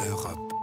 Europe.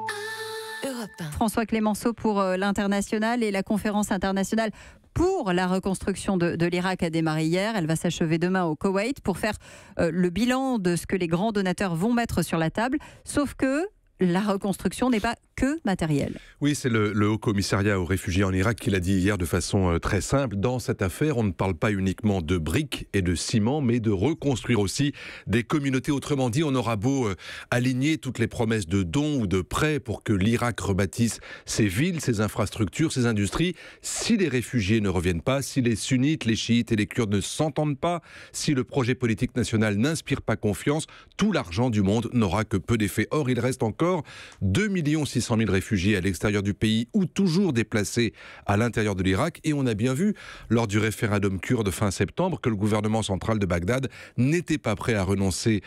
François Clémenceau pour l'International et la conférence internationale pour la reconstruction de l'Irak a démarré hier. Elle va s'achever demain au Koweït pour faire le bilan de ce que les grands donateurs vont mettre sur la table. Sauf que la reconstruction n'est pas que matérielle. Oui, c'est le Haut Commissariat aux réfugiés en Irak qui l'a dit hier de façon très simple. Dans cette affaire, on ne parle pas uniquement de briques et de ciment, mais de reconstruire aussi des communautés. Autrement dit, on aura beau aligner toutes les promesses de dons ou de prêts pour que l'Irak rebâtisse ses villes, ses infrastructures, ses industries. Si les réfugiés ne reviennent pas, si les sunnites, les chiites et les kurdes ne s'entendent pas, si le projet politique national n'inspire pas confiance, tout l'argent du monde n'aura que peu d'effet. Or, il reste encore 2 600 000 réfugiés à l'extérieur du pays ou toujours déplacés à l'intérieur de l'Irak. Et on a bien vu, lors du référendum kurde fin septembre, que le gouvernement central de Bagdad n'était pas prêt à renoncer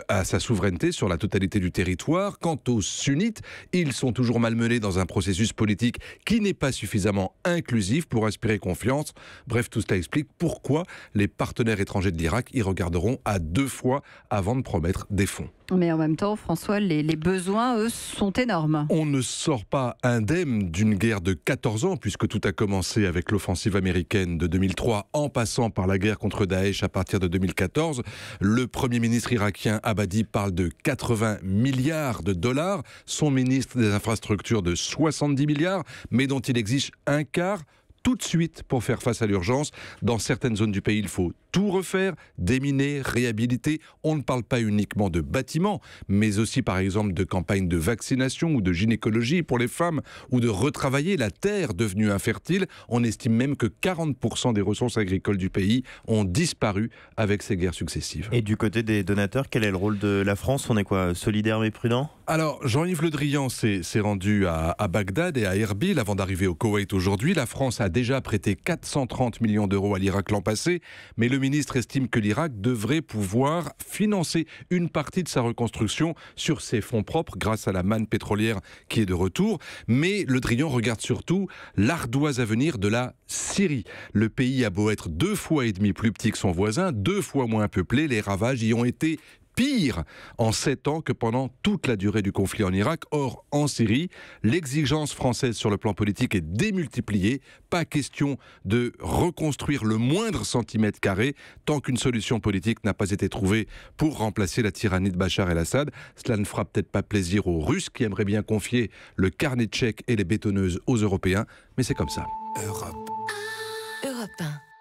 à sa souveraineté sur la totalité du territoire. Quant aux sunnites, ils sont toujours malmenés dans un processus politique qui n'est pas suffisamment inclusif pour inspirer confiance. Bref, tout cela explique pourquoi les partenaires étrangers de l'Irak y regarderont à 2 fois avant de promettre des fonds. Mais en même temps, François, les besoins, eux, sont énormes. On ne sort pas indemne d'une guerre de 14 ans, puisque tout a commencé avec l'offensive américaine de 2003, en passant par la guerre contre Daesh à partir de 2014. Le Premier ministre irakien Abadi parle de 80 milliards de dollars, son ministre des Infrastructures de 70 milliards, mais dont il exige un quart tout de suite pour faire face à l'urgence. Dans certaines zones du pays, il faut tout refaire, déminer, réhabiliter. On ne parle pas uniquement de bâtiments, mais aussi par exemple de campagnes de vaccination ou de gynécologie pour les femmes, ou de retravailler la terre devenue infertile. On estime même que 40% des ressources agricoles du pays ont disparu avec ces guerres successives. Et du côté des donateurs, quel est le rôle de la France? On est quoi, solidaire mais prudent? Alors, Jean-Yves Le Drian s'est rendu à Bagdad et à Erbil avant d'arriver au Koweït aujourd'hui. La France a déjà prêté 430 millions d'euros à l'Irak l'an passé, mais le ministre estime que l'Irak devrait pouvoir financer une partie de sa reconstruction sur ses fonds propres grâce à la manne pétrolière qui est de retour. Mais Le Drian regarde surtout l'ardoise avenir de la Syrie. Le pays a beau être 2,5 fois plus petit que son voisin, 2 fois moins peuplé, les ravages y ont été pire en 7 ans que pendant toute la durée du conflit en Irak. Or, en Syrie, l'exigence française sur le plan politique est démultipliée. Pas question de reconstruire le moindre centimètre carré tant qu'une solution politique n'a pas été trouvée pour remplacer la tyrannie de Bachar el-Assad. Cela ne fera peut-être pas plaisir aux Russes qui aimeraient bien confier le carnet de chèques et les bétonneuses aux Européens, mais c'est comme ça. Europe 1.